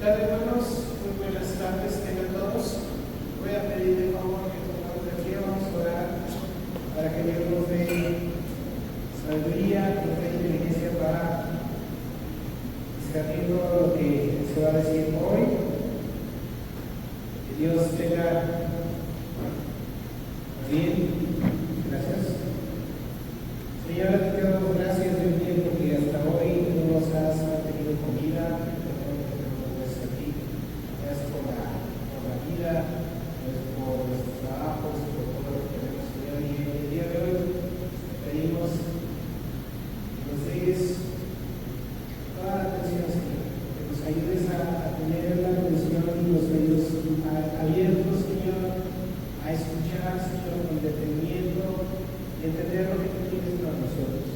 tal, hermanos? Muy buenas tardes tengan todos. Voy a pedir de favor que todos aquí vamos a orar para que Dios nos dé sabiduría, nos dé inteligencia para discernir todo lo que se va a decir hoy. Que Dios tenga bien. Gracias. Señor, te damos gracias de un tiempo que hasta hoy tú nos has mantenido con vida. Gracias por la vida, gracias por nuestros trabajos, por todo lo que tenemos, Señor. Y el día de hoy pedimos que nos des toda la atención, Señor, que nos ayudes a tener la atención y los oídos abiertos, Señor, a escuchar, Señor, con detenimiento y entender lo que tú tienes para nosotros.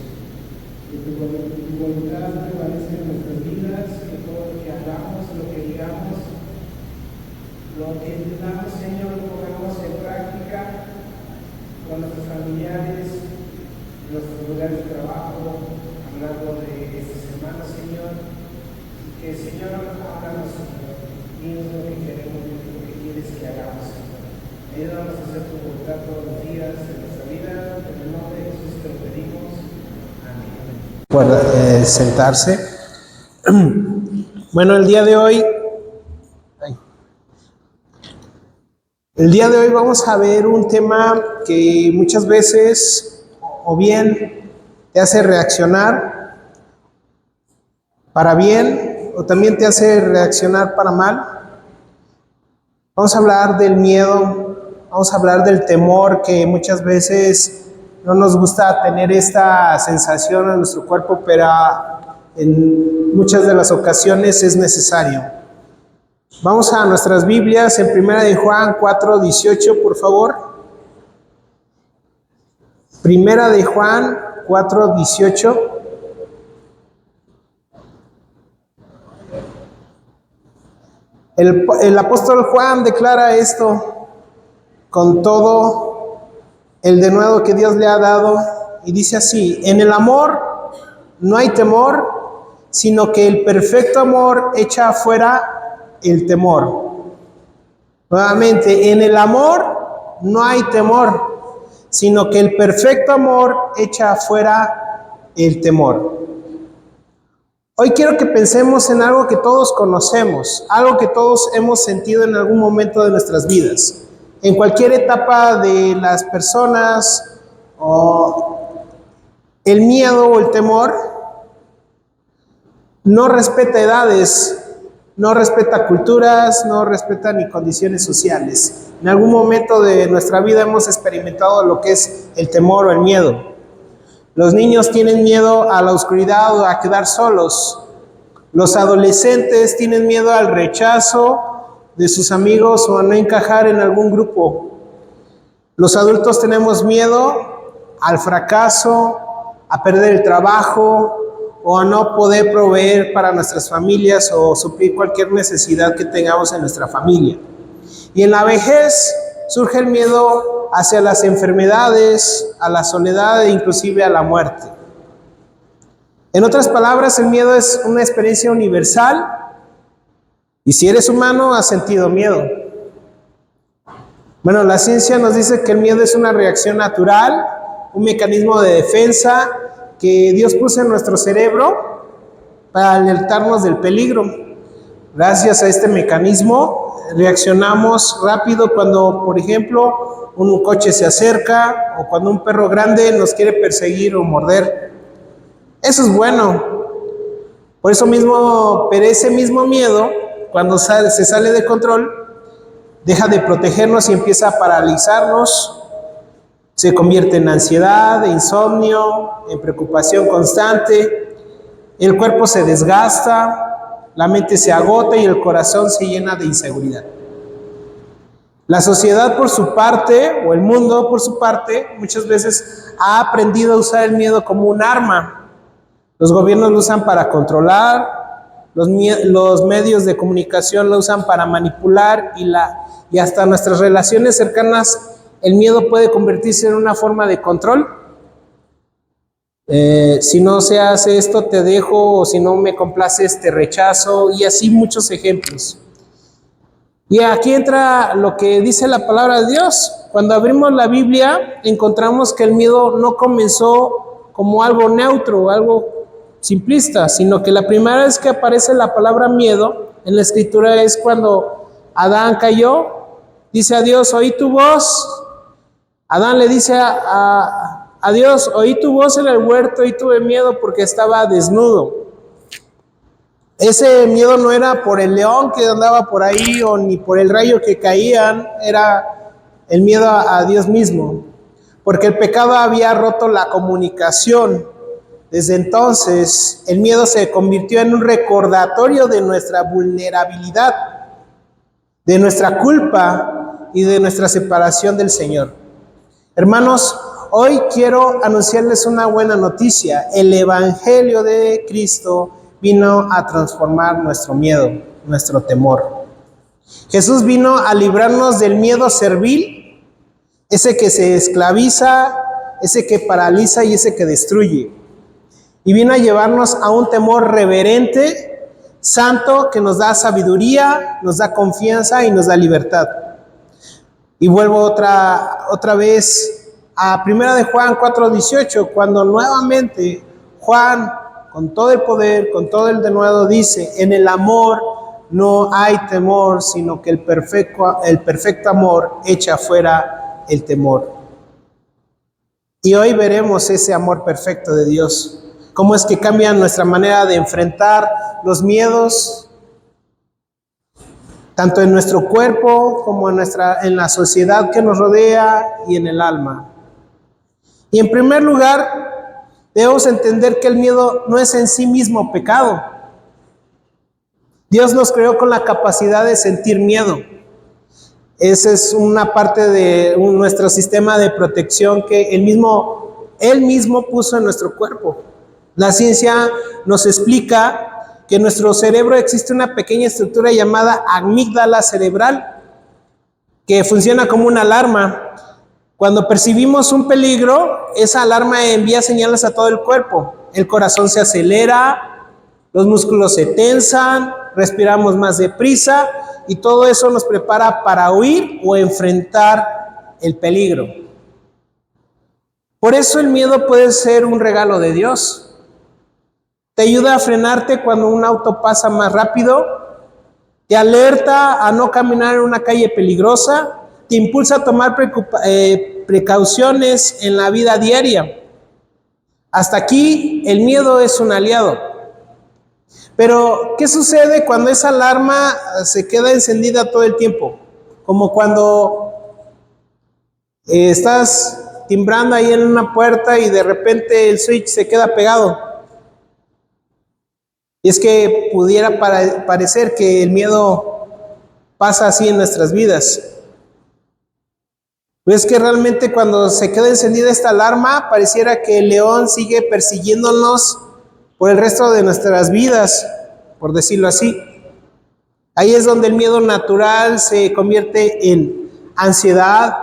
Que tu voluntad prevalezca en nuestras vidas, que todo lo que hagamos, lo que digamos, lo que entendamos, Señor, lo pongamos en práctica con nuestros familiares, en nuestros lugares de trabajo, a lo largo de esta semana, Señor. Y que, Señor, háblanos, Señor, dinos lo que queremos, lo que quieres que hagamos, Señor. Ayúdanos a hacer tu voluntad todos los días de nuestra vida. En el nombre de Jesús te lo pedimos. Amén. Puede sentarse. Bueno, el día de hoy vamos a ver un tema que muchas veces o bien te hace reaccionar para bien o también te hace reaccionar para mal. Vamos a hablar del miedo, vamos a hablar del temor, que muchas veces no nos gusta tener esta sensación en nuestro cuerpo, pero en muchas de las ocasiones es necesario. Vamos a nuestras Biblias en 1 de Juan 4:18, por favor. 1 de Juan 4:18. El apóstol Juan declara esto con todo el denuedo que Dios le ha dado y dice así: en el amor no hay temor, sino que el perfecto amor echa afuera el temor. Nuevamente, en el amor no hay temor, sino que el perfecto amor echa afuera el temor. Hoy quiero que pensemos en algo que todos conocemos, algo que todos hemos sentido en algún momento de nuestras vidas. En cualquier etapa de las personas, o el miedo o el temor no respeta edades, no respeta culturas, no respeta ni condiciones sociales. En algún momento de nuestra vida hemos experimentado lo que es el temor o el miedo. Los niños tienen miedo a la oscuridad o a quedar solos. Los adolescentes tienen miedo al rechazo de sus amigos o a no encajar en algún grupo. Los adultos tenemos miedo al fracaso, a perder el trabajo o a no poder proveer para nuestras familias o suplir cualquier necesidad que tengamos en nuestra familia. Y en la vejez surge el miedo hacia las enfermedades, a la soledad e inclusive a la muerte. En otras palabras, el miedo es una experiencia universal y si eres humano has sentido miedo. Bueno, la ciencia nos dice que el miedo es una reacción natural, un mecanismo de defensa que Dios puso en nuestro cerebro para alertarnos del peligro. Gracias a este mecanismo reaccionamos rápido cuando, por ejemplo, un coche se acerca o cuando un perro grande nos quiere perseguir o morder. Eso es bueno. Por eso mismo, pero ese mismo miedo, cuando se sale de control, deja de protegernos y empieza a paralizarnos. Se convierte en ansiedad, en insomnio, en preocupación constante. El cuerpo se desgasta, la mente se agota y el corazón se llena de inseguridad. La sociedad por su parte, o el mundo por su parte, muchas veces ha aprendido a usar el miedo como un arma. Los gobiernos lo usan para controlar, los medios de comunicación lo usan para manipular y hasta nuestras relaciones cercanas, el miedo puede convertirse en una forma de control. Si no se hace esto, te dejo, o si no me complaces, te rechazo, y así muchos ejemplos. Y aquí entra lo que dice la palabra de Dios. Cuando abrimos la Biblia, encontramos que el miedo no comenzó como algo neutro, algo simplista, sino que la primera vez que aparece la palabra miedo en la Escritura es cuando Adán cayó. Dice a Dios, oí tu voz. Adán le dice a Dios, oí tu voz en el huerto y tuve miedo porque estaba desnudo. Ese miedo no era por el león que andaba por ahí o ni por el rayo que caían, era el miedo a Dios mismo, porque el pecado había roto la comunicación. Desde entonces, el miedo se convirtió en un recordatorio de nuestra vulnerabilidad, de nuestra culpa y de nuestra separación del Señor. Hermanos, hoy quiero anunciarles una buena noticia. El Evangelio de Cristo vino a transformar nuestro miedo, nuestro temor. Jesús vino a librarnos del miedo servil, ese que se esclaviza, ese que paraliza y ese que destruye. Y vino a llevarnos a un temor reverente, santo, que nos da sabiduría, nos da confianza y nos da libertad. Y vuelvo otra vez a 1 de Juan 4:18, cuando nuevamente Juan, con todo el poder, con todo el denuedo, dice, en el amor no hay temor, sino que el perfecto amor echa fuera el temor. Y hoy veremos ese amor perfecto de Dios, cómo es que cambia nuestra manera de enfrentar los miedos, tanto en nuestro cuerpo como en la sociedad que nos rodea y en el alma. Y en primer lugar, debemos entender que el miedo no es en sí mismo pecado. Dios nos creó con la capacidad de sentir miedo. Esa es una parte de nuestro sistema de protección que Él mismo puso en nuestro cuerpo. La ciencia nos explica que en nuestro cerebro existe una pequeña estructura llamada amígdala cerebral, que funciona como una alarma. Cuando percibimos un peligro, esa alarma envía señales a todo el cuerpo. El corazón se acelera, los músculos se tensan, respiramos más deprisa y todo eso nos prepara para huir o enfrentar el peligro. Por eso el miedo puede ser un regalo de Dios. Te ayuda a frenarte cuando un auto pasa más rápido, te alerta a no caminar en una calle peligrosa, te impulsa a tomar precauciones en la vida diaria. Hasta aquí el miedo es un aliado. Pero, ¿qué sucede cuando esa alarma se queda encendida todo el tiempo? Como cuando estás timbrando ahí en una puerta y de repente el switch se queda pegado. Y es que pudiera parecer que el miedo pasa así en nuestras vidas. Pero es que realmente cuando se queda encendida esta alarma, pareciera que el león sigue persiguiéndonos por el resto de nuestras vidas, por decirlo así. Ahí es donde el miedo natural se convierte en ansiedad,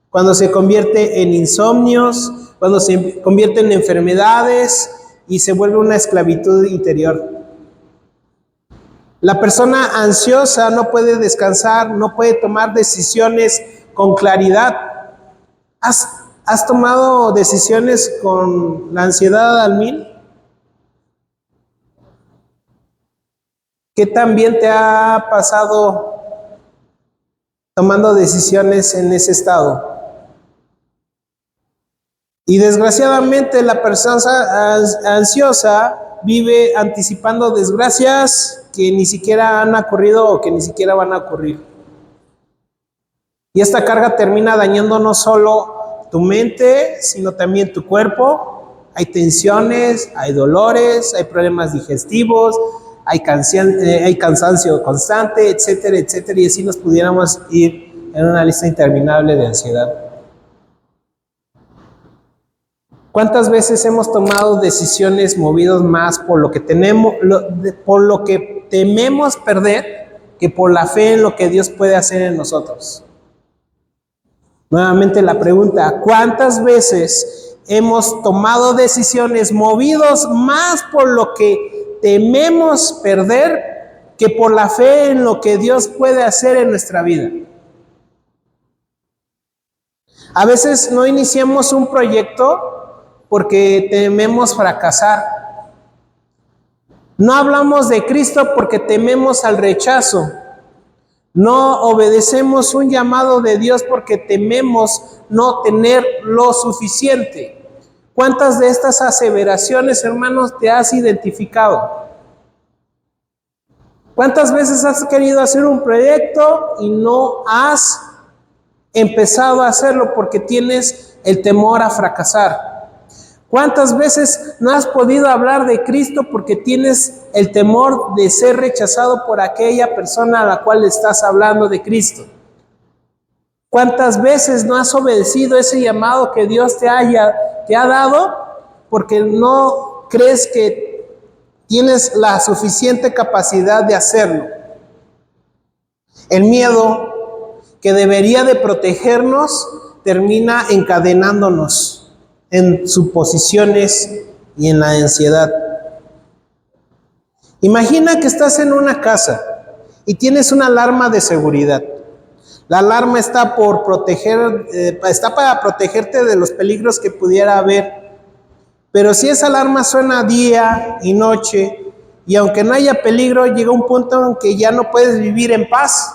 cuando se convierte en insomnios, cuando se convierte en enfermedades y se vuelve una esclavitud interior. La persona ansiosa no puede descansar, no puede tomar decisiones con claridad. ¿Has tomado decisiones con la ansiedad al 1000? ¿Qué tan bien te ha pasado tomando decisiones en ese estado? Y desgraciadamente la persona ansiosa vive anticipando desgracias que ni siquiera han ocurrido o que ni siquiera van a ocurrir. Y esta carga termina dañando no solo tu mente, sino también tu cuerpo. Hay tensiones, hay dolores, hay problemas digestivos, hay cansancio constante, etcétera, etcétera. Y así nos pudiéramos ir en una lista interminable de ansiedad. ¿Cuántas veces hemos tomado decisiones movidos más por lo que tememos perder que por la fe en lo que Dios puede hacer en nosotros? Nuevamente la pregunta, ¿cuántas veces hemos tomado decisiones movidos más por lo que tememos perder que por la fe en lo que Dios puede hacer en nuestra vida. A veces no iniciamos un proyecto porque tememos fracasar. No hablamos de Cristo porque tememos al rechazo. No obedecemos un llamado de Dios porque tememos no tener lo suficiente. ¿Cuántas de estas aseveraciones, hermanos, te has identificado? ¿Cuántas veces has querido hacer un proyecto y no has empezado a hacerlo porque tienes el temor a fracasar? ¿Cuántas veces no has podido hablar de Cristo porque tienes el temor de ser rechazado por aquella persona a la cual le estás hablando de Cristo? ¿Cuántas veces no has obedecido ese llamado que Dios te ha dado porque no crees que tienes la suficiente capacidad de hacerlo? El miedo, que debería de protegernos, termina encadenándonos en suposiciones y en la ansiedad. Imagina que estás en una casa y tienes una alarma de seguridad. La alarma está para protegerte de los peligros que pudiera haber. Pero si esa alarma suena día y noche, y aunque no haya peligro, llega un punto en que ya no puedes vivir en paz.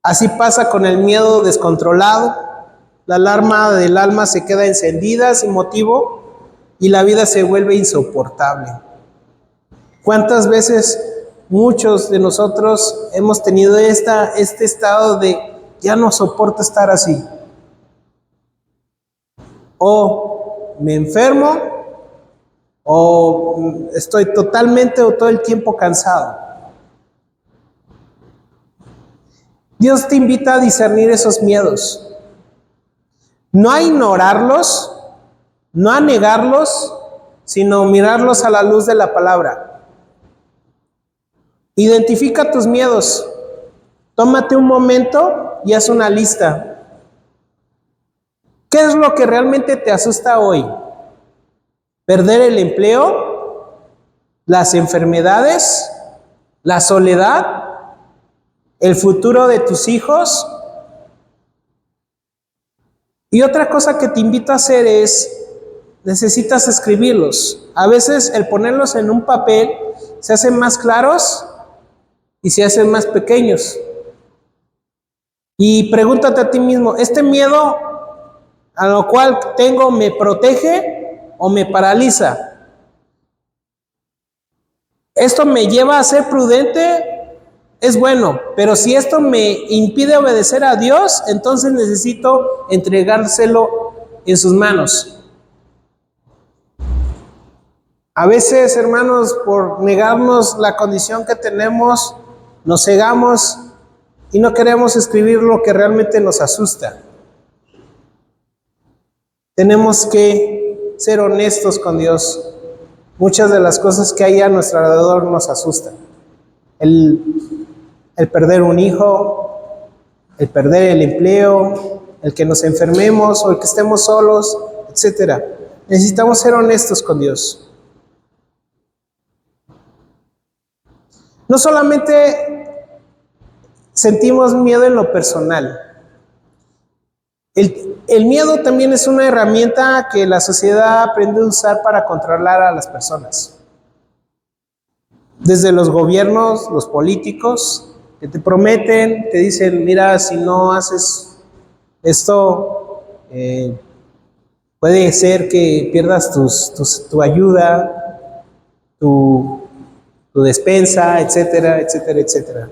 Así pasa con el miedo descontrolado. La alarma del alma se queda encendida sin motivo y la vida se vuelve insoportable. ¿Cuántas veces muchos de nosotros hemos tenido este estado de ya no soporto estar así? O me enfermo o estoy totalmente o todo el tiempo cansado. Dios te invita a discernir esos miedos. No a ignorarlos, no a negarlos, sino mirarlos a la luz de la palabra. Identifica tus miedos. Tómate un momento y haz una lista. ¿Qué es lo que realmente te asusta hoy? ¿Perder el empleo? ¿Las enfermedades? ¿La soledad? ¿El futuro de tus hijos? Y otra cosa que te invito a hacer es, necesitas escribirlos. A veces el ponerlos en un papel se hacen más claros y se hacen más pequeños. Y pregúntate a ti mismo, ¿este miedo a lo cual tengo me protege o me paraliza? ¿Esto me lleva a ser prudente? Es bueno, pero si esto me impide obedecer a Dios, entonces necesito entregárselo en sus manos. A veces, hermanos, por negarnos la condición que tenemos, nos cegamos y no queremos escribir lo que realmente nos asusta. Tenemos que ser honestos con Dios. Muchas de las cosas que hay a nuestro alrededor nos asustan. El perder un hijo, el perder el empleo, el que nos enfermemos o el que estemos solos, etc. Necesitamos ser honestos con Dios. No solamente sentimos miedo en lo personal. El miedo también es una herramienta que la sociedad aprende a usar para controlar a las personas. Desde los gobiernos, los políticos, que te prometen, te dicen, mira, si no haces esto, puede ser que pierdas tu ayuda, tu despensa, etcétera, etcétera, etcétera.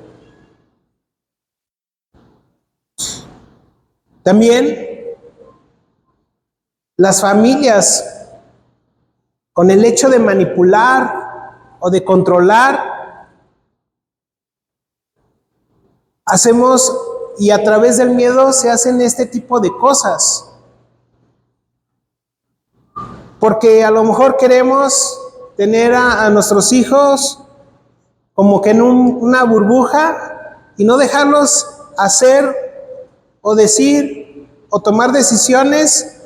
También las familias, con el hecho de manipular o de controlar, hacemos, y a través del miedo se hacen este tipo de cosas. Porque a lo mejor queremos tener a nuestros hijos como que en una burbuja y no dejarlos hacer o decir o tomar decisiones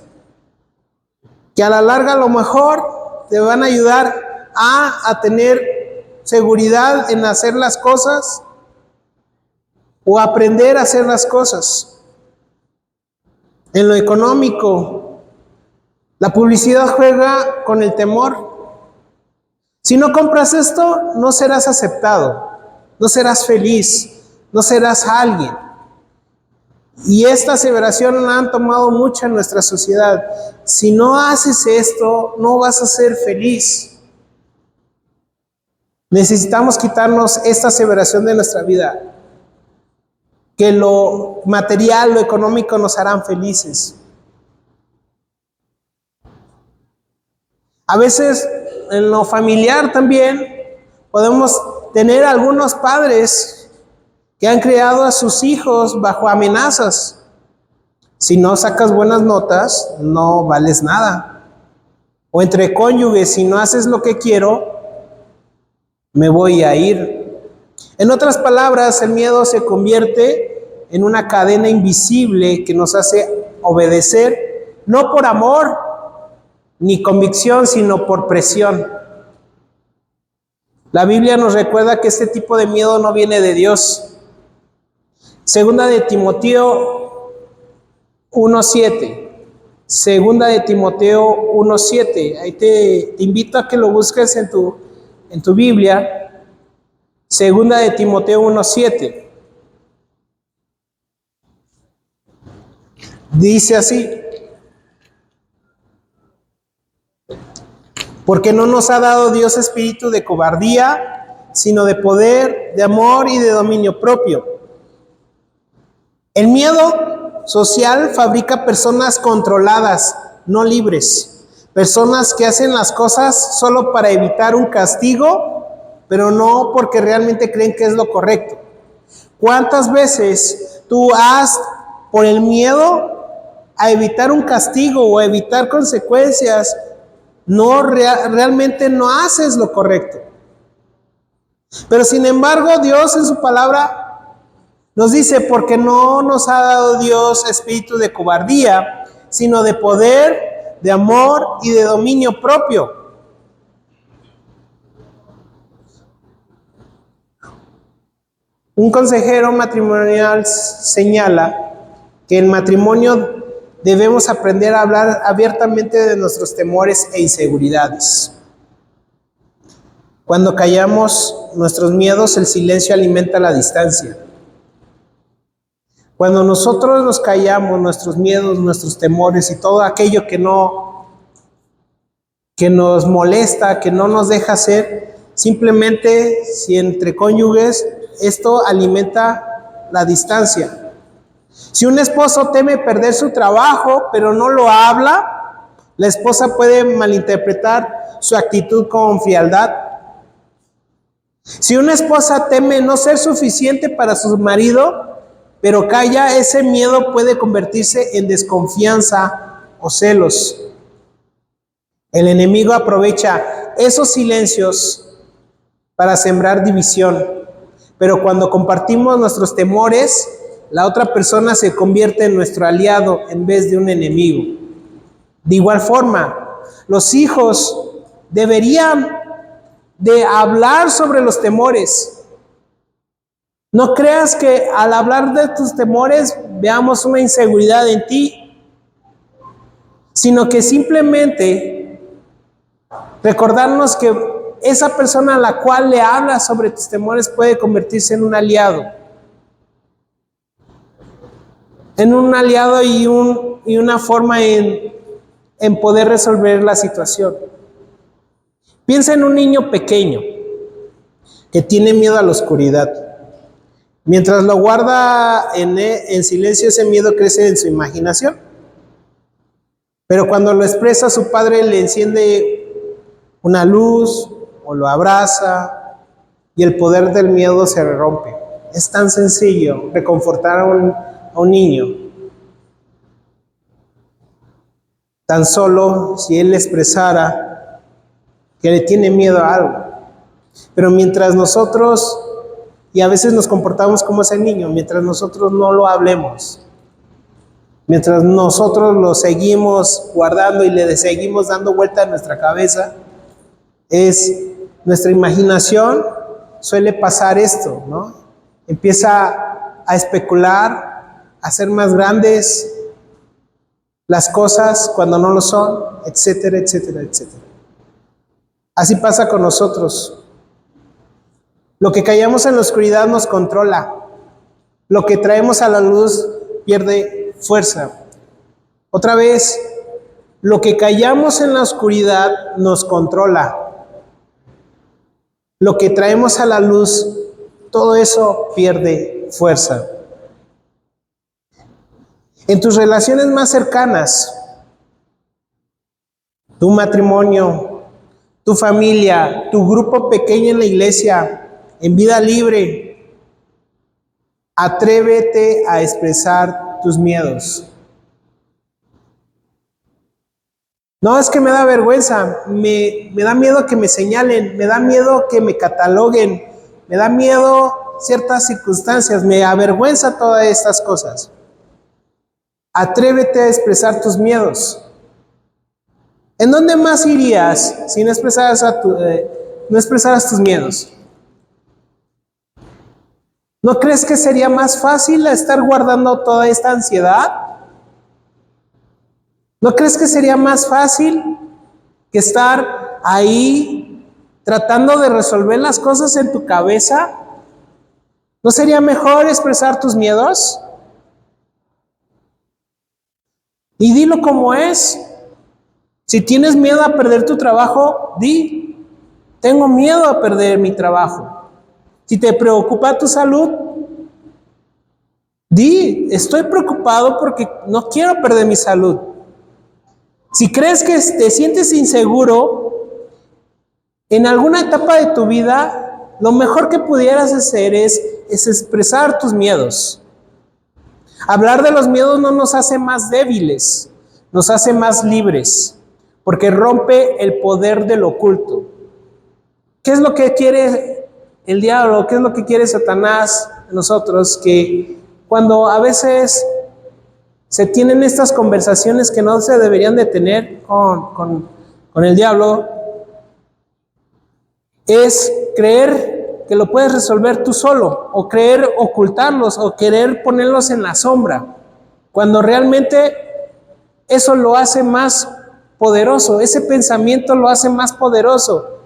que a la larga a lo mejor te van a ayudar a tener seguridad en hacer las cosas o aprender a hacer las cosas. En lo económico, la publicidad juega con el temor. Si no compras esto, no serás aceptado, no serás feliz, no serás alguien. Y esta aseveración la han tomado mucho en nuestra sociedad. Si no haces esto, no vas a ser feliz. Necesitamos quitarnos esta aseveración de nuestra vida, que lo material, lo económico nos harán felices. A veces en lo familiar también podemos tener algunos padres que han criado a sus hijos bajo amenazas. Si no sacas buenas notas, no vales nada. O entre cónyuges, si no haces lo que quiero, me voy a ir. En otras palabras, el miedo se convierte en una cadena invisible que nos hace obedecer, no por amor ni convicción, sino por presión. La Biblia nos recuerda que este tipo de miedo no viene de Dios. Segunda de Timoteo 1:7. Segunda de Timoteo 1:7. Ahí te invito a que lo busques en tu Biblia. Segunda de Timoteo 1:7. Dice así: porque no nos ha dado Dios espíritu de cobardía, sino de poder, de amor y de dominio propio. El miedo social fabrica personas controladas, no libres. Personas que hacen las cosas solo para evitar un castigo, pero no porque realmente creen que es lo correcto. ¿Cuántas veces tú has, por el miedo a evitar un castigo o a evitar consecuencias, realmente no haces lo correcto? Pero sin embargo, Dios en su palabra nos dice, porque no nos ha dado Dios espíritu de cobardía, sino de poder, de amor y de dominio propio. Un consejero matrimonial señala que en matrimonio debemos aprender a hablar abiertamente de nuestros temores e inseguridades. Cuando callamos nuestros miedos, el silencio alimenta la distancia. Cuando nosotros nos callamos nuestros miedos, nuestros temores y todo aquello que nos molesta, que no nos deja hacer, simplemente si entre cónyuges, esto alimenta la distancia. Si un esposo teme perder su trabajo, pero no lo habla, la esposa puede malinterpretar su actitud con frialdad. Si una esposa teme no ser suficiente para su marido, pero calla, ese miedo puede convertirse en desconfianza o celos. El enemigo aprovecha esos silencios para sembrar división, pero cuando compartimos nuestros temores, la otra persona se convierte en nuestro aliado en vez de un enemigo. De igual forma, los hijos deberían de hablar sobre los temores. No creas que al hablar de tus temores veamos una inseguridad en ti, sino que simplemente recordarnos que esa persona a la cual le hablas sobre tus temores puede convertirse en un aliado. En un aliado y una forma en poder resolver la situación. Piensa en un niño pequeño que tiene miedo a la oscuridad. Mientras lo guarda en silencio, ese miedo crece en su imaginación. Pero cuando lo expresa, su padre le enciende una luz o lo abraza y el poder del miedo se rompe. Es tan sencillo reconfortar a un niño. Tan solo si él expresara que le tiene miedo a algo. Pero mientras nosotros, y a veces nos comportamos como ese niño, mientras nosotros no lo hablemos, mientras nosotros lo seguimos guardando y le seguimos dando vuelta a nuestra cabeza, es nuestra imaginación suele pasar esto, ¿no? Empieza a especular, a hacer más grandes las cosas cuando no lo son, etcétera, etcétera, etcétera. Así pasa con nosotros. Lo que callamos en la oscuridad nos controla. Lo que traemos a la luz pierde fuerza. Otra vez, lo que callamos en la oscuridad nos controla. Lo que traemos a la luz, todo eso pierde fuerza. En tus relaciones más cercanas, tu matrimonio, tu familia, tu grupo pequeño en la iglesia, en vida libre, atrévete a expresar tus miedos. No, es que me da vergüenza, me da miedo que me señalen, me da miedo que me cataloguen, me da miedo ciertas circunstancias, me avergüenza todas estas cosas. Atrévete a expresar tus miedos. ¿En dónde más irías si no expresaras tus miedos? ¿No crees que sería más fácil estar guardando toda esta ansiedad? ¿No crees que sería más fácil que estar ahí tratando de resolver las cosas en tu cabeza? ¿No sería mejor expresar tus miedos? Y dilo como es. Si tienes miedo a perder tu trabajo, di, tengo miedo a perder mi trabajo. Si te preocupa tu salud, di, estoy preocupado porque no quiero perder mi salud. Si crees que te sientes inseguro en alguna etapa de tu vida, lo mejor que pudieras hacer es expresar tus miedos. Hablar de los miedos no nos hace más débiles, nos hace más libres, porque rompe el poder del oculto. ¿Qué es lo que quiere el diablo? ¿Qué es lo que quiere Satanás de nosotros? Que cuando a veces se tienen estas conversaciones que no se deberían de tener con el diablo, es creer que lo puedes resolver tú solo, o creer ocultarlos, o querer ponerlos en la sombra, cuando realmente eso lo hace más poderoso, ese pensamiento lo hace más poderoso,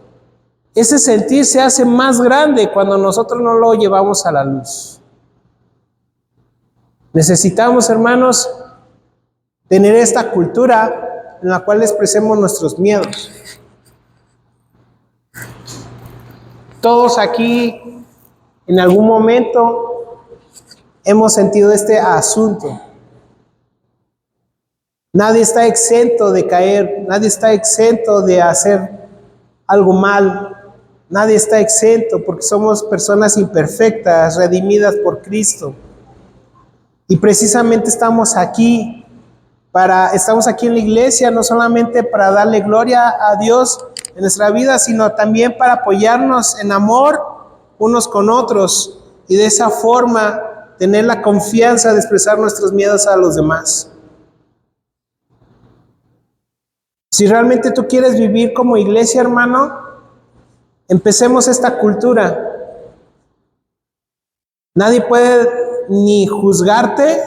ese sentir se hace más grande cuando nosotros no lo llevamos a la luz. Necesitamos, hermanos, tener esta cultura en la cual expresemos nuestros miedos. Todos aquí, en algún momento, hemos sentido este asunto. Nadie está exento de caer, nadie está exento de hacer algo mal, nadie está exento porque somos personas imperfectas, redimidas por Cristo. Y precisamente estamos aquí en la iglesia, no solamente para darle gloria a Dios en nuestra vida, sino también para apoyarnos en amor unos con otros y de esa forma tener la confianza de expresar nuestros miedos a los demás. Si realmente tú quieres vivir como iglesia, hermano, empecemos esta cultura. Nadie puede ni juzgarte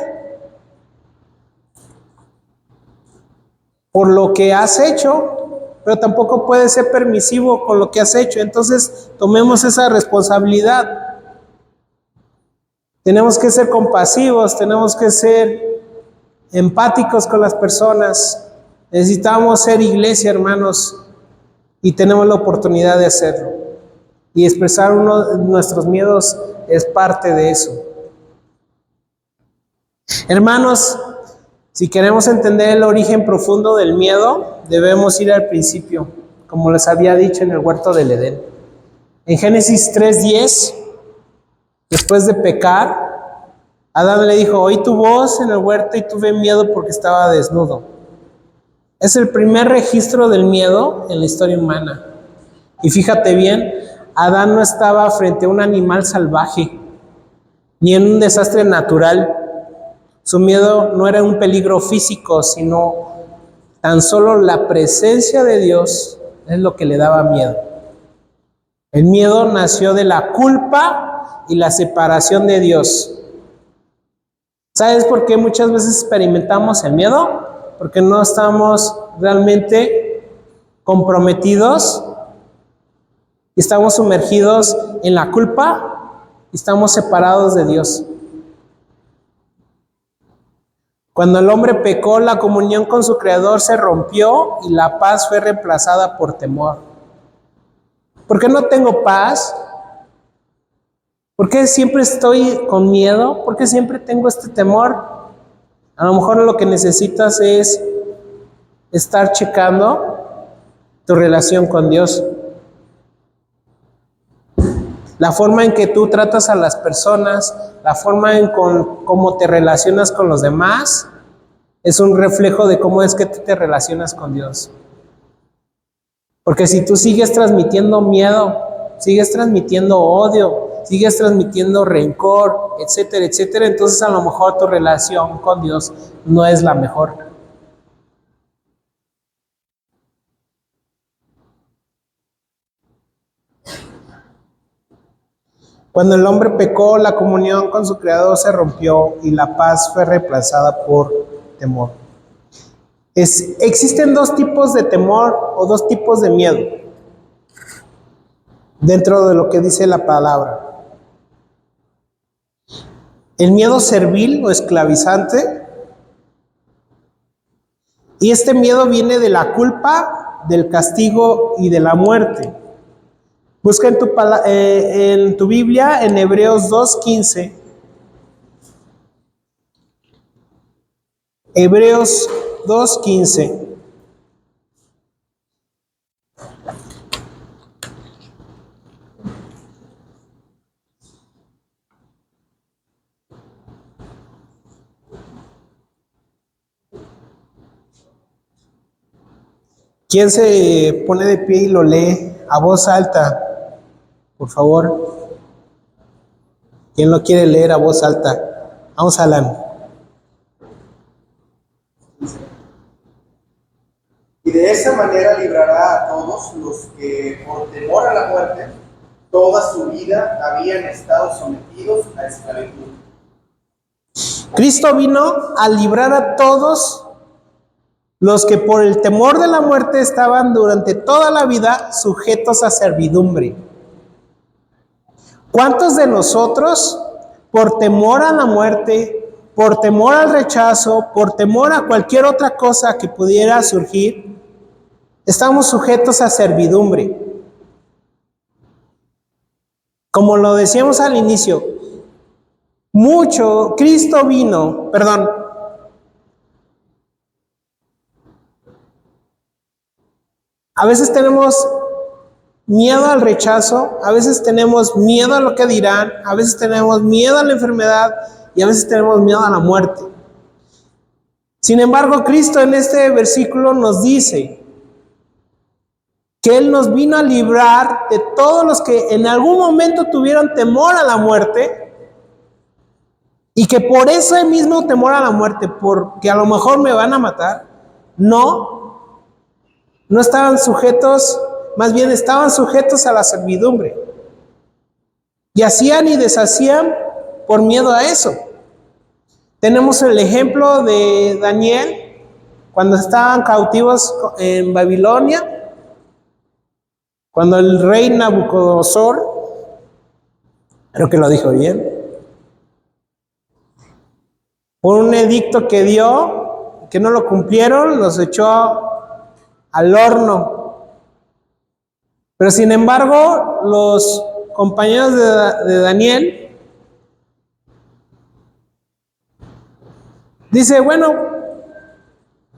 por lo que has hecho, pero tampoco puede ser permisivo con lo que has hecho. Entonces, tomemos esa responsabilidad. Tenemos que ser compasivos, tenemos que ser empáticos con las personas. Necesitamos ser iglesia, hermanos, y tenemos la oportunidad de hacerlo. Y expresar nuestros miedos es parte de eso. Hermanos, si queremos entender el origen profundo del miedo, debemos ir al principio, como les había dicho en el huerto del Edén. En Génesis 3:10, después de pecar, Adán le dijo, oí tu voz en el huerto y tuve miedo porque estaba desnudo. Es el primer registro del miedo en la historia humana. Y fíjate bien, Adán no estaba frente a un animal salvaje, ni en un desastre natural. Su miedo no era un peligro físico, sino tan solo la presencia de Dios es lo que le daba miedo. El miedo nació de la culpa y la separación de Dios. ¿Sabes por qué muchas veces experimentamos el miedo? Porque no estamos realmente comprometidos, estamos sumergidos en la culpa y estamos separados de Dios. Cuando el hombre pecó, la comunión con su Creador se rompió y la paz fue reemplazada por temor. ¿Por qué no tengo paz? ¿Por qué siempre estoy con miedo? ¿Por qué siempre tengo este temor? A lo mejor lo que necesitas es estar checando tu relación con Dios. La forma en que tú tratas a las personas, la forma en cómo te relacionas con los demás, es un reflejo de cómo es que tú te relacionas con Dios. Porque si tú sigues transmitiendo miedo, sigues transmitiendo odio, sigues transmitiendo rencor, etcétera, etcétera, entonces a lo mejor tu relación con Dios no es la mejor. Cuando el hombre pecó, la comunión con su Creador se rompió y la paz fue reemplazada por temor. Existen dos tipos de temor o dos tipos de miedo dentro de lo que dice la palabra. El miedo servil o esclavizante, y este miedo viene de la culpa, del castigo y de la muerte. Busca en tu Biblia, en Hebreos 2:15. Hebreos 2:15. ¿Quién se pone de pie y lo lee a voz alta? Por favor. ¿Quién lo quiere leer a voz alta? Vamos, Alan. Y de esa manera librará a todos los que por temor a la muerte toda su vida habían estado sometidos a esclavitud. Cristo vino a librar a todos los que por el temor de la muerte estaban durante toda la vida sujetos a servidumbre. ¿Cuántos de nosotros, por temor a la muerte, por temor al rechazo, por temor a cualquier otra cosa que pudiera surgir, estamos sujetos a servidumbre? Como lo decíamos al inicio, Cristo vino, a veces tenemos miedo al rechazo, a veces tenemos miedo a lo que dirán, a veces tenemos miedo a la enfermedad y a veces tenemos miedo a la muerte. Sin embargo, Cristo en este versículo nos dice que Él nos vino a librar de todos los que en algún momento tuvieron temor a la muerte y que por ese mismo temor a la muerte, porque a lo mejor me van a matar, no estaban sujetos, más bien estaban sujetos a la servidumbre. Y hacían y deshacían por miedo a eso. Tenemos el ejemplo de Daniel, cuando estaban cautivos en Babilonia, cuando el rey Nabucodonosor, creo que lo dijo bien, por un edicto que dio, que no lo cumplieron, los echó al horno. Pero sin embargo, los compañeros de Daniel dice, bueno,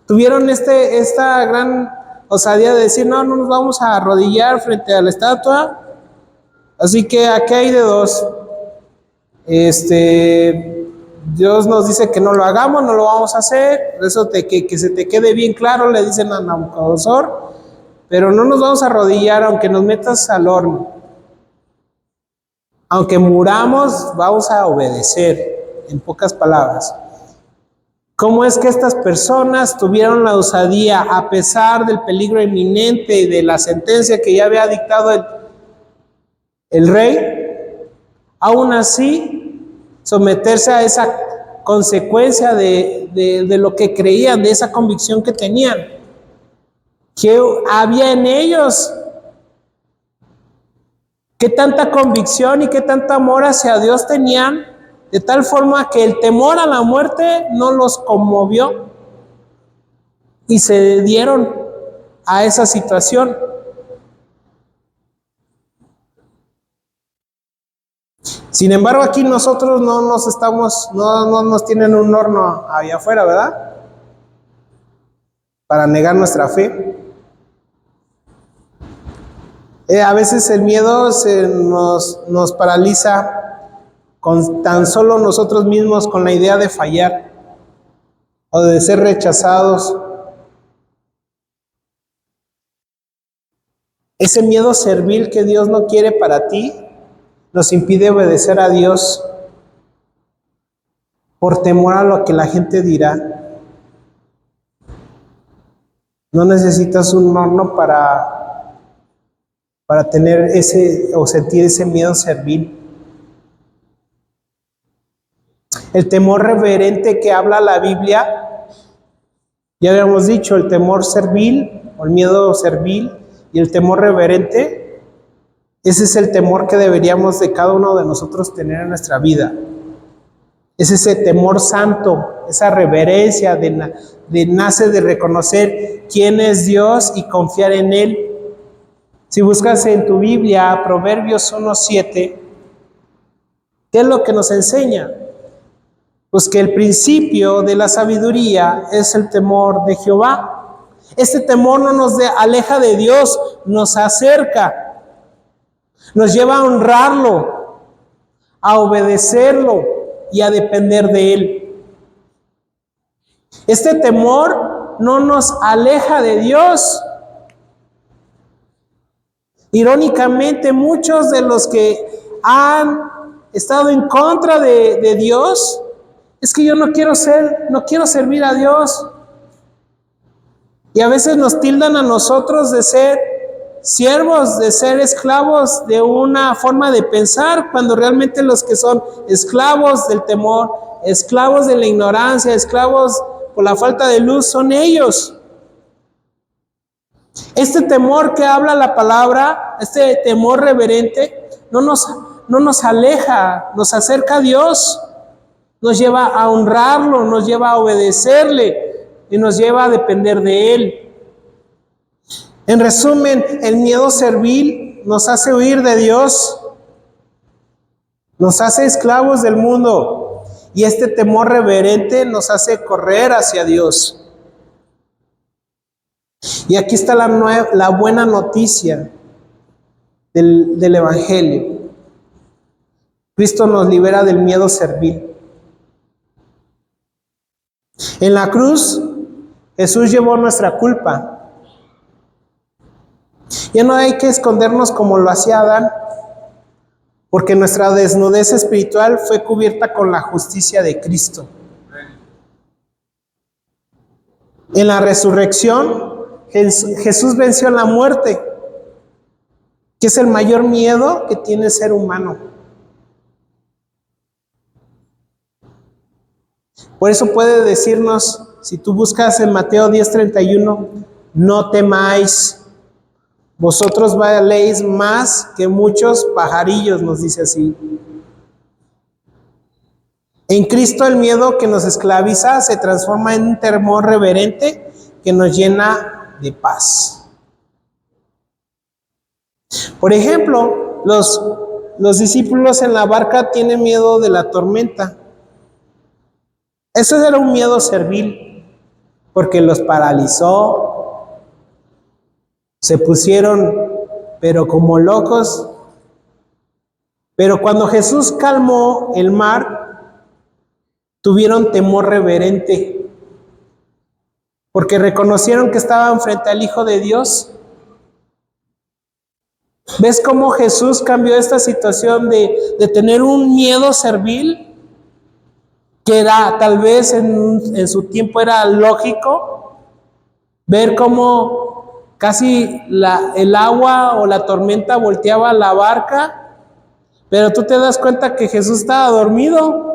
tuvieron esta gran osadía de decir, no nos vamos a arrodillar frente a la estatua, así que aquí hay de dos. Dios nos dice que no lo hagamos, no lo vamos a hacer, eso que se te quede bien claro, le dicen a Nabucodonosor, pero no nos vamos a arrodillar aunque nos metas al horno. Aunque muramos, vamos a obedecer, en pocas palabras. ¿Cómo es que estas personas tuvieron la osadía, a pesar del peligro inminente y de la sentencia que ya había dictado el rey, aún así someterse a esa consecuencia de lo que creían, de esa convicción que tenían? ¿Qué había en ellos? ¿Qué tanta convicción y qué tanto amor hacia Dios tenían? De tal forma que el temor a la muerte no los conmovió y se dieron a esa situación. Sin embargo, aquí nosotros no nos tienen un horno allá afuera, ¿verdad? Para negar nuestra fe. A veces el miedo nos paraliza con tan solo nosotros mismos, con la idea de fallar o de ser rechazados. Ese miedo servil que Dios no quiere para ti nos impide obedecer a Dios por temor a lo que la gente dirá. No necesitas un horno para tener ese o sentir ese miedo servil. El temor reverente que habla la Biblia, ya habíamos dicho, el temor servil o el miedo servil y el temor reverente, ese es el temor que deberíamos de cada uno de nosotros tener en nuestra vida. Es ese temor santo, esa reverencia nace de reconocer quién es Dios y confiar en Él. Si buscas en tu Biblia Proverbios 1:7, ¿qué es lo que nos enseña? Pues que el principio de la sabiduría es el temor de Jehová. Este temor no nos aleja de Dios, nos acerca, nos lleva a honrarlo, a obedecerlo y a depender de Él. Este temor no nos aleja de Dios. Irónicamente, muchos de los que han estado en contra de Dios, es que yo no quiero servir a Dios. Y a veces nos tildan a nosotros de ser siervos, de ser esclavos de una forma de pensar, cuando realmente los que son esclavos del temor, esclavos de la ignorancia, esclavos por la falta de luz, son ellos. Este temor que habla la palabra, este temor reverente, no nos aleja, nos acerca a Dios, nos lleva a honrarlo, nos lleva a obedecerle y nos lleva a depender de Él. En resumen, el miedo servil nos hace huir de Dios, nos hace esclavos del mundo, y este temor reverente nos hace correr hacia Dios. Y aquí está la buena noticia del Evangelio. Cristo nos libera del miedo servil. En la cruz, Jesús llevó nuestra culpa. Ya no hay que escondernos como lo hacía Adán, porque nuestra desnudez espiritual fue cubierta con la justicia de Cristo. En la resurrección, Jesús venció la muerte, que es el mayor miedo que tiene el ser humano. Por eso puede decirnos, si tú buscas en Mateo 10:31, no temáis, vosotros valéis más que muchos pajarillos, nos dice así. En Cristo el miedo que nos esclaviza se transforma en un temor reverente que nos llena de paz. Por ejemplo, los discípulos en la barca tienen miedo de la tormenta. Eso era un miedo servil, porque los paralizó, se pusieron, pero como locos. Pero cuando Jesús calmó el mar, tuvieron temor reverente, porque reconocieron que estaban frente al Hijo de Dios. ¿Ves cómo Jesús cambió esta situación de tener un miedo servil, que era, tal vez en su tiempo era lógico, ver cómo casi el agua o la tormenta volteaba la barca, pero tú te das cuenta que Jesús estaba dormido.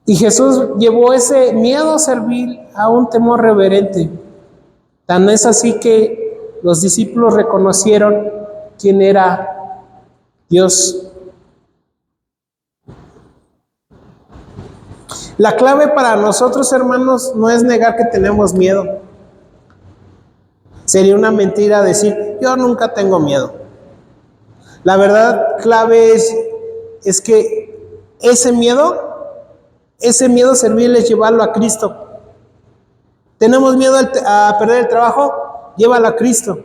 Y Jesús llevó ese miedo servil a un temor reverente. Tan es así que los discípulos reconocieron quién era Dios. La clave para nosotros, hermanos, no es negar que tenemos miedo. Sería una mentira decir, yo nunca tengo miedo. La verdad clave es que ese miedo servil es llevarlo a Cristo. ¿Tenemos miedo a perder el trabajo? Llévalo a Cristo.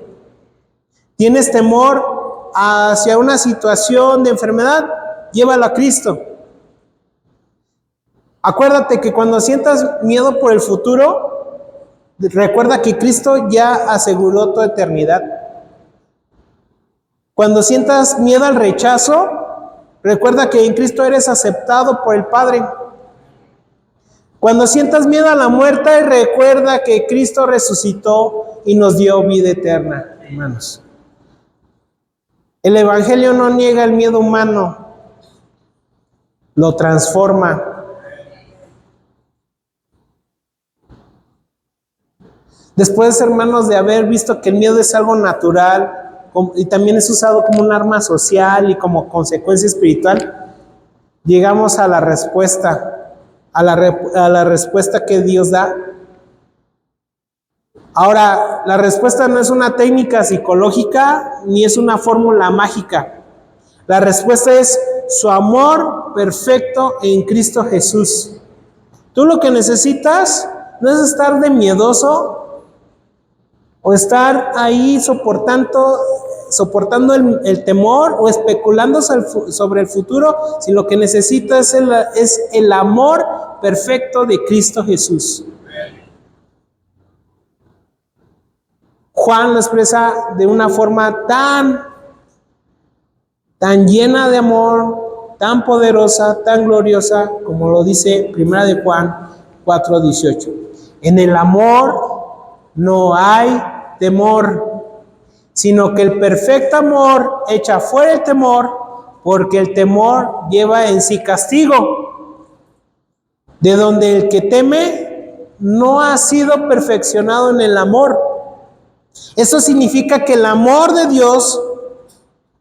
¿Tienes temor hacia una situación de enfermedad? Llévalo a Cristo. Acuérdate que cuando sientas miedo por el futuro, recuerda que Cristo ya aseguró tu eternidad. Cuando sientas miedo al rechazo, recuerda que en Cristo eres aceptado por el Padre. Cuando sientas miedo a la muerte, recuerda que Cristo resucitó y nos dio vida eterna, hermanos. El Evangelio no niega el miedo humano, lo transforma. Después, hermanos, de haber visto que el miedo es algo natural y también es usado como un arma social y como consecuencia espiritual, llegamos a la respuesta. A la respuesta que Dios da. Ahora, la respuesta no es una técnica psicológica ni es una fórmula mágica. La respuesta es su amor perfecto en Cristo Jesús. Tú lo que necesitas no es estar de miedoso o estar ahí soportando el temor o especulando sobre el futuro, si lo que necesitas es el amor perfecto de Cristo Jesús. Juan lo expresa de una forma tan llena de amor, tan poderosa, tan gloriosa, como lo dice 1 de Juan 4:18. En el amor no hay temor, sino que el perfecto amor echa fuera el temor, porque el temor lleva en sí castigo, de donde el que teme no ha sido perfeccionado en el amor. Eso significa que el amor de Dios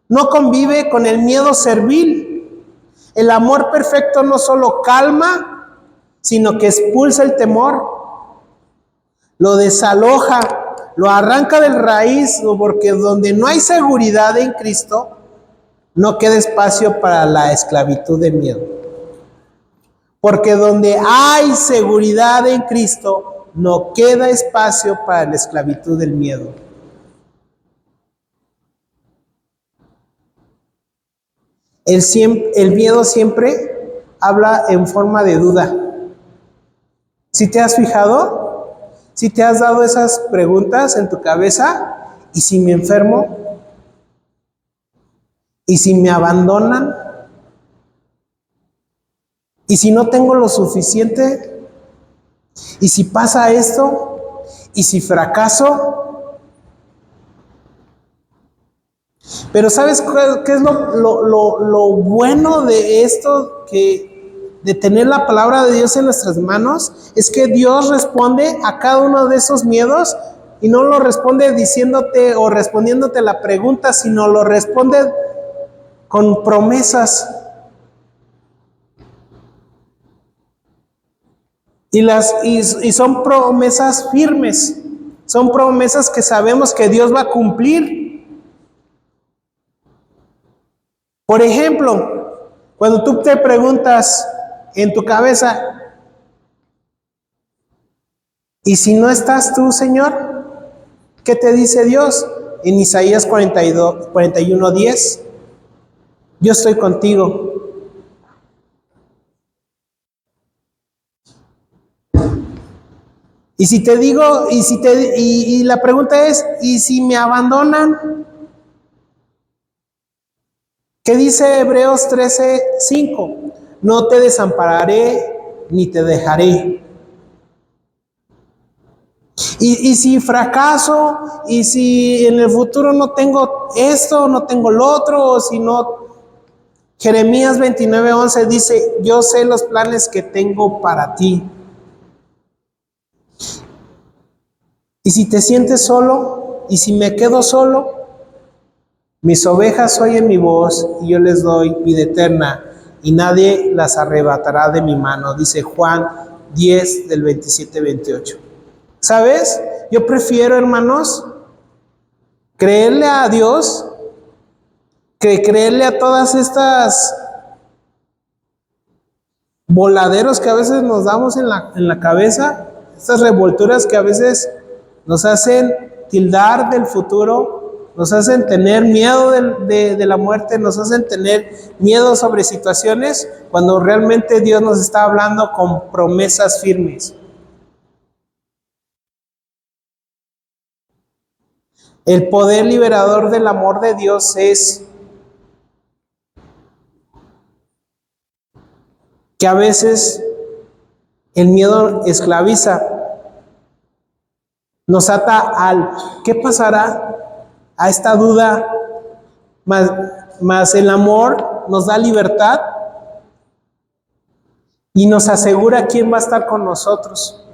no convive con el miedo servil. El amor perfecto no solo calma, sino que expulsa el temor, lo desaloja, lo arranca del raíz, porque donde no hay seguridad en Cristo, no queda espacio para la esclavitud de miedo. Porque donde hay seguridad en Cristo, no queda espacio para la esclavitud del miedo. El miedo siempre habla en forma de duda. ¿Sí te has fijado? ¿Sí te has dado esas preguntas en tu cabeza? ¿Y si me enfermo? ¿Y si me abandonan? ¿Y si no tengo lo suficiente? ¿Y si pasa esto? ¿Y si fracaso? Pero ¿sabes qué es lo bueno de esto? De tener la palabra de Dios en nuestras manos, es que Dios responde a cada uno de esos miedos y no lo responde diciéndote o respondiéndote la pregunta, sino lo responde con promesas. Y son promesas firmes, son promesas que sabemos que Dios va a cumplir. Por ejemplo, cuando tú te preguntas en tu cabeza, ¿y si no estás tú, Señor? ¿Qué te dice Dios? En Isaías 41:10, yo estoy contigo. Y si te digo, y la pregunta es, ¿y si me abandonan? ¿Qué dice Hebreos 13:5? No te desampararé ni te dejaré. Y si fracaso, y si en el futuro no tengo esto, no tengo lo otro, o si no, Jeremías 29:11 dice, yo sé los planes que tengo para ti. Y si te sientes solo, y si me quedo solo, mis ovejas oyen mi voz y yo les doy vida eterna y nadie las arrebatará de mi mano, dice Juan 10 del 27-28. ¿Sabes? Yo prefiero, hermanos, creerle a Dios que creerle a todas estas voladeros que a veces nos damos en la cabeza, estas revolturas que a veces nos hacen tildar del futuro, nos hacen tener miedo de la muerte, nos hacen tener miedo sobre situaciones, cuando realmente Dios nos está hablando con promesas firmes. El poder liberador del amor de Dios es que a veces el miedo esclaviza, nos ata al ¿qué pasará? A esta duda, más el amor nos da libertad y nos asegura quién va a estar con nosotros.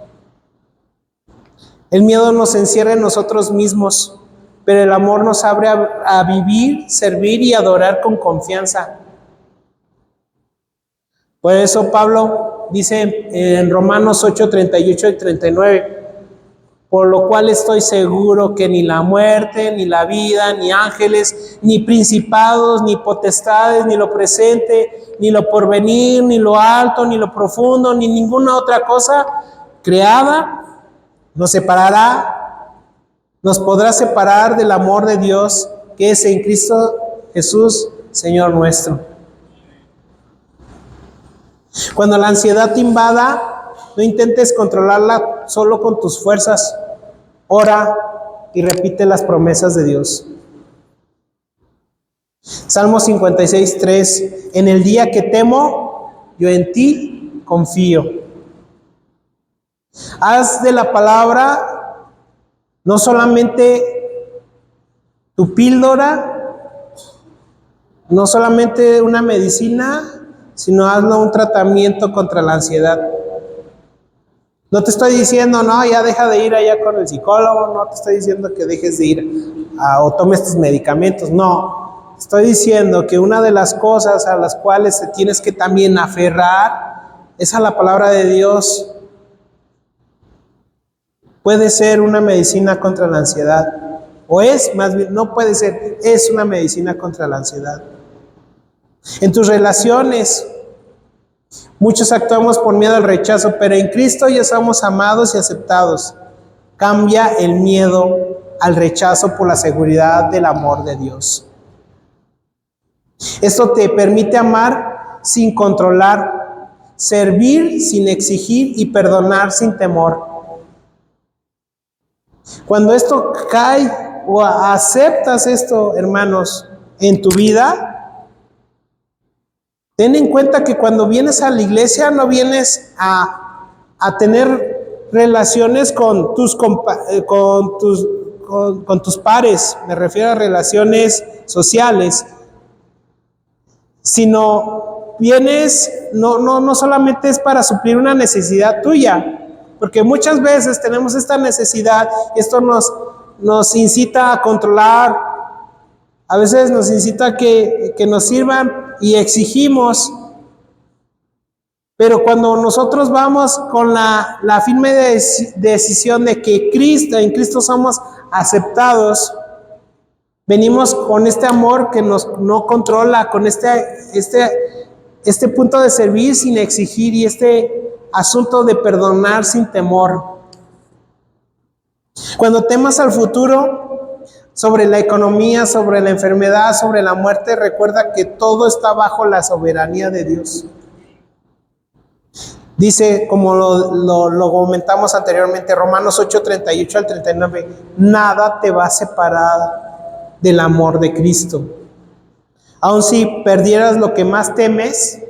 El miedo nos encierra en nosotros mismos, pero el amor nos abre a vivir, servir y adorar con confianza. Por eso Pablo dice en Romanos 8:38 y 39, por lo cual estoy seguro que ni la muerte, ni la vida, ni ángeles, ni principados, ni potestades, ni lo presente, ni lo porvenir, ni lo alto, ni lo profundo, ni ninguna otra cosa creada nos podrá separar del amor de Dios que es en Cristo Jesús, Señor nuestro. Cuando la ansiedad te invada, no intentes controlarla solo con tus fuerzas. Ora y repite las promesas de Dios. Salmo 56:3. En el día que temo, yo en ti confío. Haz de la palabra no solamente tu píldora, no solamente una medicina, sino hazlo un tratamiento contra la ansiedad. No te estoy diciendo, no, ya deja de ir allá con el psicólogo, no te estoy diciendo que dejes de ir o tomes tus medicamentos, no. Estoy diciendo que una de las cosas a las cuales te tienes que también aferrar es a la palabra de Dios. Puede ser una medicina contra la ansiedad, o es, más bien, no puede ser, es una medicina contra la ansiedad. En tus relaciones, muchos actuamos por miedo al rechazo, pero en Cristo ya somos amados y aceptados. Cambia el miedo al rechazo por la seguridad del amor de Dios. Esto te permite amar sin controlar, servir sin exigir y perdonar sin temor. Cuando esto cae o aceptas esto, hermanos, en tu vida, ten en cuenta que cuando vienes a la iglesia no vienes a tener relaciones con tus pares, me refiero a relaciones sociales, sino vienes, no solamente es para suplir una necesidad tuya, porque muchas veces tenemos esta necesidad y esto nos incita a controlar, a veces nos incita a que nos sirvan y exigimos, pero cuando nosotros vamos con la firme decisión de que en Cristo somos aceptados, venimos con este amor que no controla, con este punto de servir sin exigir y este asunto de perdonar sin temor. Cuando temas al futuro, sobre la economía, sobre la enfermedad, sobre la muerte, recuerda que todo está bajo la soberanía de Dios. Dice, como lo comentamos anteriormente, Romanos 8, 38 al 39, nada te va a separar del amor de Cristo. Aun si perdieras lo que más temes,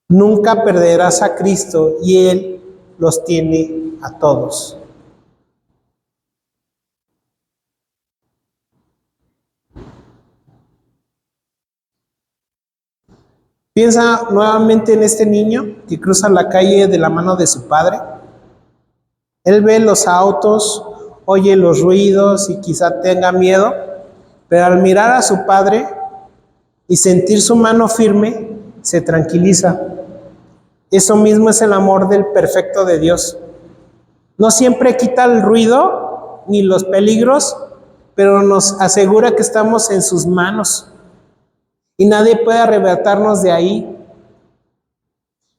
nunca perderás a Cristo y Él los tiene a todos. Piensa nuevamente en este niño que cruza la calle de la mano de su padre. Él ve los autos, oye los ruidos y quizá tenga miedo, pero al mirar a su padre y sentir su mano firme, se tranquiliza. Eso mismo es el amor del perfecto de Dios. No siempre quita el ruido ni los peligros, pero nos asegura que estamos en sus manos. Y nadie puede arrebatarnos de ahí.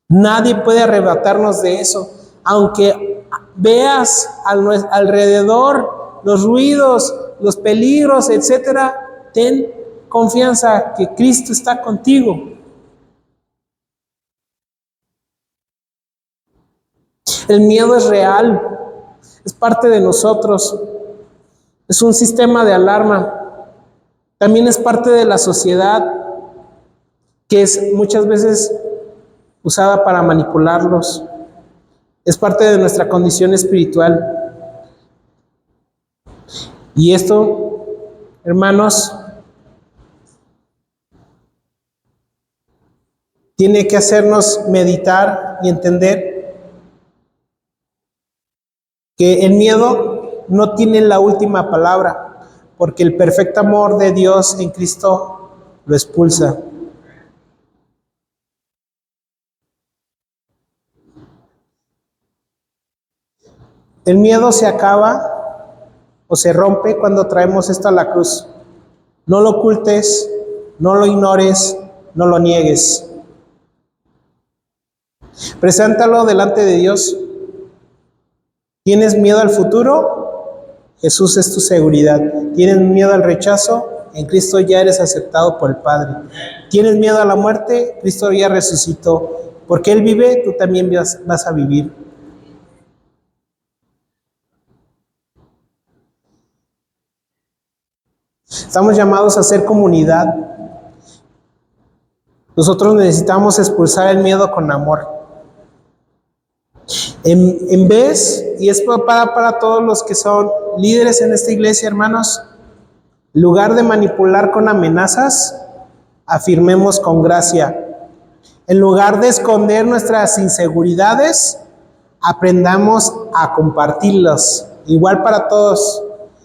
Nadie puede arrebatarnos de eso. Aunque veas alrededor los ruidos, los peligros, etcétera, ten confianza que Cristo está contigo. El miedo es real, es parte de nosotros, es un sistema de alarma. También es parte de la sociedad, que es muchas veces usada para manipularlos. Es parte de nuestra condición espiritual. Y esto, hermanos, tiene que hacernos meditar y entender que el miedo no tiene la última palabra, porque el perfecto amor de Dios en Cristo lo expulsa. El miedo se acaba o se rompe cuando traemos esto a la cruz. No lo ocultes, no lo ignores, no lo niegues. Preséntalo delante de Dios. ¿Tienes miedo al futuro? Jesús es tu seguridad. ¿Tienes miedo al rechazo? En Cristo ya eres aceptado por el Padre. ¿Tienes miedo a la muerte? Cristo ya resucitó. Porque Él vive, tú también vas a vivir. Estamos llamados a ser comunidad. Nosotros necesitamos expulsar el miedo con amor. En vez, y es para todos los que son líderes en esta iglesia, hermanos, en lugar de manipular con amenazas, afirmemos con gracia. En lugar de esconder nuestras inseguridades, aprendamos a compartirlas. Igual para todos.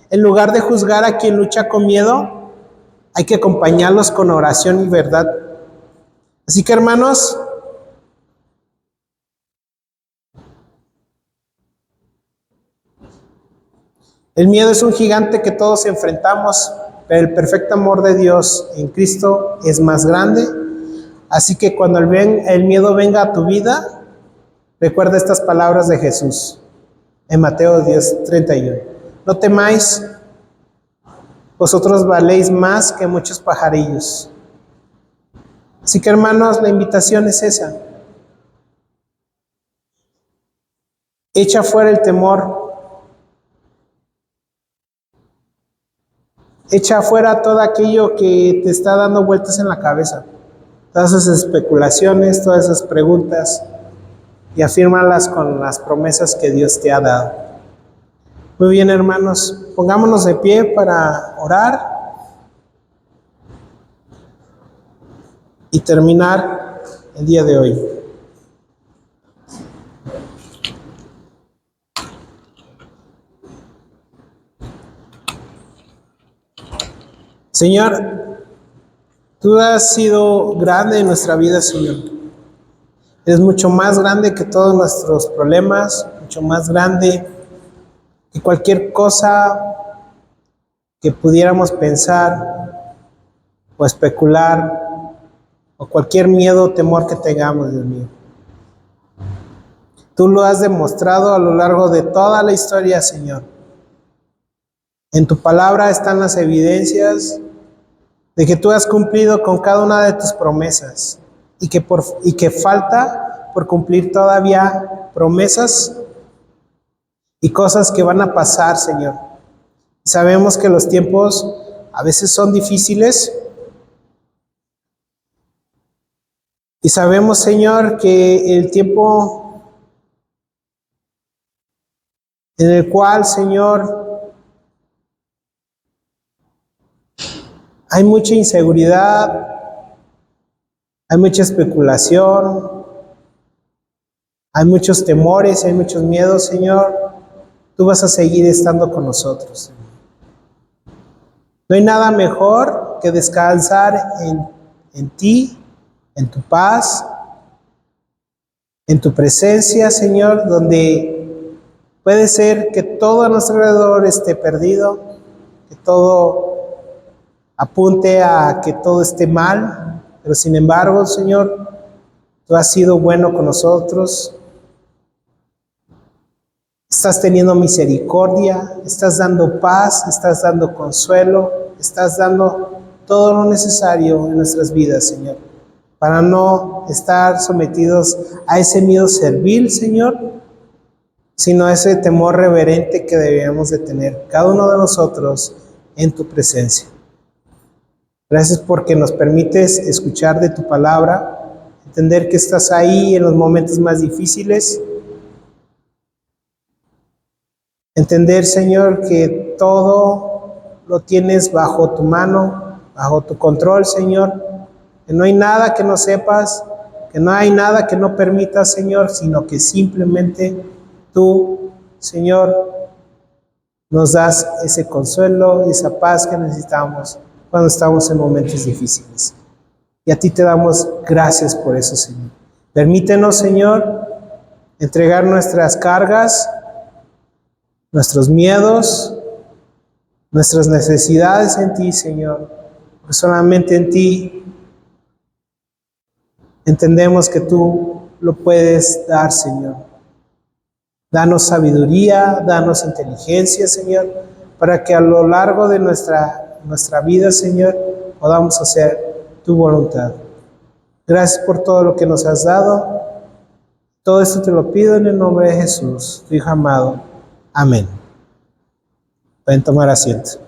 En lugar de juzgar a quien lucha con miedo, hay que acompañarlos con oración y verdad. Así que, hermanos, el miedo es un gigante que todos enfrentamos, pero el perfecto amor de Dios en Cristo es más grande. Así que cuando el miedo venga a tu vida, recuerda estas palabras de Jesús en Mateo 10:31. No temáis, vosotros valéis más que muchos pajarillos. Así que, hermanos, la invitación es esa. Echa fuera el temor. Echa fuera todo aquello que te está dando vueltas en la cabeza. Todas esas especulaciones, todas esas preguntas, y afírmalas con las promesas que Dios te ha dado. Muy bien, hermanos, pongámonos de pie para orar y terminar el día de hoy. Señor, tú has sido grande en nuestra vida, Señor. Eres mucho más grande que todos nuestros problemas, mucho más grande que cualquier cosa que pudiéramos pensar o especular, o cualquier miedo o temor que tengamos, Dios mío. Tú lo has demostrado a lo largo de toda la historia, Señor. En tu palabra están las evidencias de que tú has cumplido con cada una de tus promesas. y que falta por cumplir todavía promesas y cosas que van a pasar, Señor. Sabemos que los tiempos a veces son difíciles y sabemos, Señor, que el tiempo en el cual, Señor, hay mucha inseguridad, hay mucha especulación, hay muchos temores, hay muchos miedos, Señor. Tú vas a seguir estando con nosotros. No hay nada mejor que descansar en ti, en tu paz, en tu presencia, Señor, donde puede ser que todo a nuestro alrededor esté perdido, que todo apunte a que todo esté mal, pero sin embargo, Señor, tú has sido bueno con nosotros. Estás teniendo misericordia, estás dando paz, estás dando consuelo, estás dando todo lo necesario en nuestras vidas, Señor, para no estar sometidos a ese miedo servil, Señor, sino a ese temor reverente que debemos de tener cada uno de nosotros en tu presencia. Gracias porque nos permites escuchar de tu palabra, entender que estás ahí en los momentos más difíciles. Entender, Señor, que todo lo tienes bajo tu mano, bajo tu control, Señor. Que no hay nada que no sepas, que no hay nada que no permitas, Señor, sino que simplemente tú, Señor, nos das ese consuelo y esa paz que necesitamos cuando estamos en momentos difíciles. Y a ti te damos gracias por eso, Señor. Permítenos, Señor, entregar nuestras cargas, nuestros miedos, nuestras necesidades en ti, Señor. Porque solamente en ti entendemos que tú lo puedes dar, Señor. Danos sabiduría, danos inteligencia, Señor, para que a lo largo de nuestra vida, Señor, podamos hacer tu voluntad. Gracias por todo lo que nos has dado. Todo esto te lo pido en el nombre de Jesús, tu Hijo amado. Amén. Pueden tomar asiento.